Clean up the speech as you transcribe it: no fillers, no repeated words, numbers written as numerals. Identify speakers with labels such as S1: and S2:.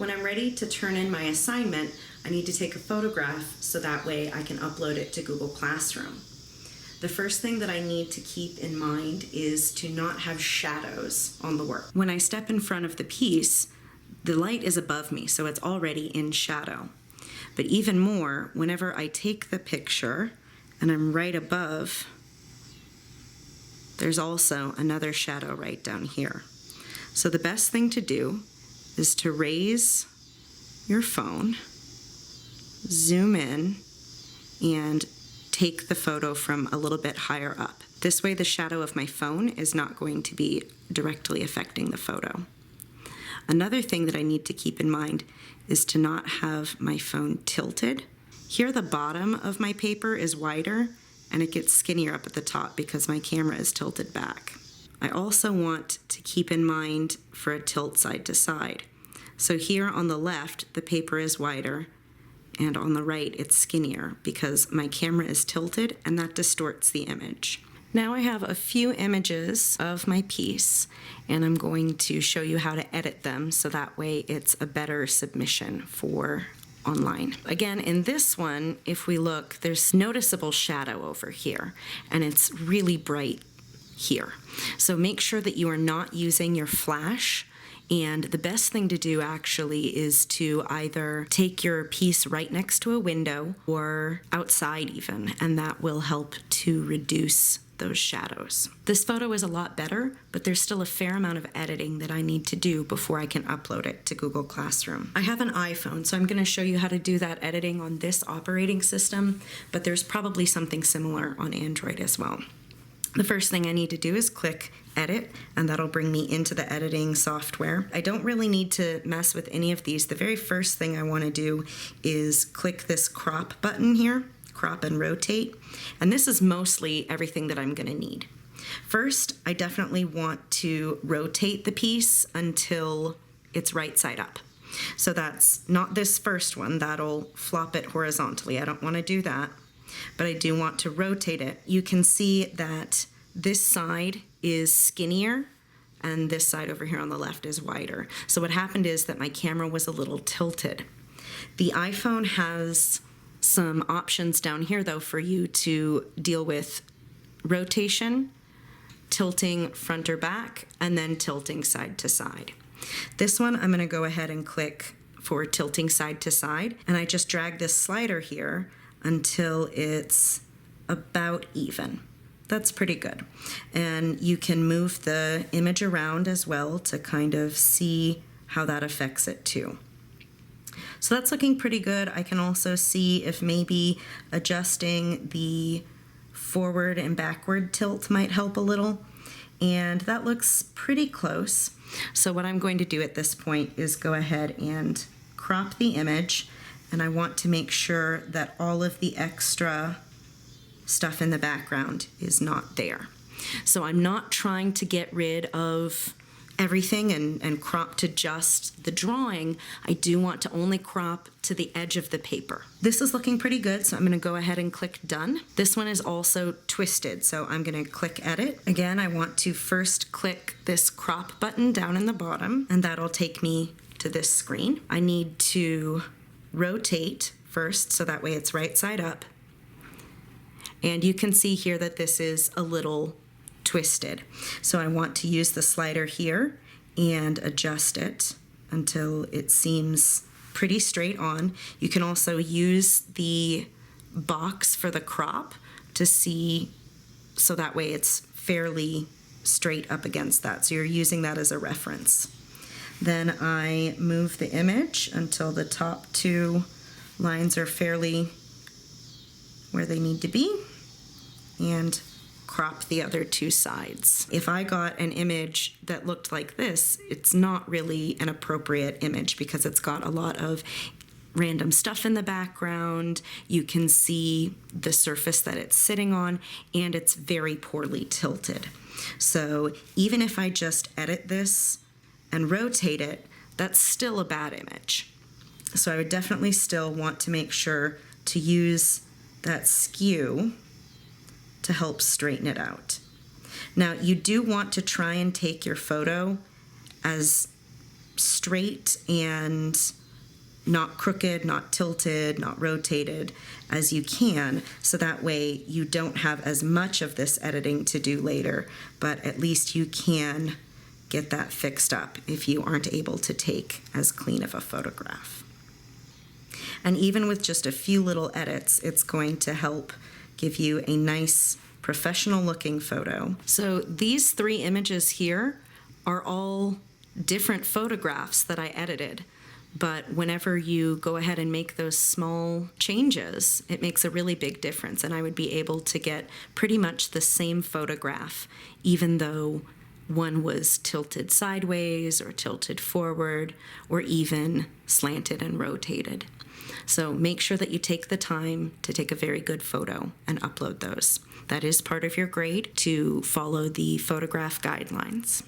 S1: When I'm ready to turn in my assignment, I need to take a photograph so that way I can upload it to Google Classroom. The first thing that I need to keep in mind is to not have shadows on the work. When I step in front of the piece, the light is above me, so it's already in shadow. But even more, whenever I take the picture and I'm right above, there's also another shadow right down here. So the best thing to do is to raise your phone, zoom in, and take the photo from a little bit higher up. This way the shadow of my phone is not going to be directly affecting the photo. Another thing that I need to keep in mind is to not have my phone tilted. Here the bottom of my paper is wider and it gets skinnier up at the top because my camera is tilted back. I also want to keep in mind for a tilt side to side. So here on the left, the paper is wider, and on the right, it's skinnier because my camera is tilted and that distorts the image. Now I have a few images of my piece, and I'm going to show you how to edit them so that way it's a better submission for online. Again, in this one, if we look, there's noticeable shadow over here, and it's really bright here. So make sure that you are not using your flash. And the best thing to do actually is to either take your piece right next to a window or outside even, and that will help to reduce those shadows. This photo is a lot better, but there's still a fair amount of editing that I need to do before I can upload it to Google Classroom. I have an iPhone, so I'm going to show you how to do that editing on this operating system, but there's probably something similar on Android as well. The first thing I need to do is click Edit, and that'll bring me into the editing software. I don't really need to mess with any of these. The very first thing I want to do is click this crop button here, crop and rotate, and this is mostly everything that I'm going to need. First, I definitely want to rotate the piece until it's right side up. So that's not this first one, that'll flop it horizontally. I don't want to do that, but I do want to rotate it. You can see that this side is skinnier and this side over here on the left is wider. So what happened is that my camera was a little tilted. The iPhone has some options down here though for you to deal with rotation, tilting front or back, and then tilting side to side. This one I'm going to go ahead and click for tilting side to side, and I just drag this slider here until it's about even. That's pretty good. And you can move the image around as well to kind of see how that affects it too. So that's looking pretty good. I can also see if maybe adjusting the forward and backward tilt might help a little. And that looks pretty close. So what I'm going to do at this point is go ahead and crop the image, and I want to make sure that all of the extra stuff in the background is not there. So I'm not trying to get rid of everything and crop to just the drawing. I do want to only crop to the edge of the paper. This is looking pretty good, so I'm going to go ahead and click Done. This one is also twisted, so I'm going to click Edit. Again, I want to first click this crop button down in the bottom, and that'll take me to this screen. I need to rotate first, so that way it's right side up. And you can see here that this is a little twisted. So I want to use the slider here and adjust it until it seems pretty straight on. You can also use the box for the crop to see, so that way it's fairly straight up against that. So you're using that as a reference. Then I move the image until the top two lines are fairly where they need to be, and crop the other two sides. If I got an image that looked like this, it's not really an appropriate image because it's got a lot of random stuff in the background. You can see the surface that it's sitting on, and it's very poorly tilted. So even if I just edit this and rotate it, that's still a bad image. So I would definitely still want to make sure to use that skew to help straighten it out. Now, you do want to try and take your photo as straight and not crooked, not tilted, not rotated as you can, so that way you don't have as much of this editing to do later, but at least you can get that fixed up if you aren't able to take as clean of a photograph. And even with just a few little edits, it's going to help give you a nice professional looking photo. So these 3 images here are all different photographs that I edited. But whenever you go ahead and make those small changes, it makes a really big difference. And I would be able to get pretty much the same photograph, even though one was tilted sideways or tilted forward or even slanted and rotated. So make sure that you take the time to take a very good photo and upload those. That is part of your grade, to follow the photograph guidelines.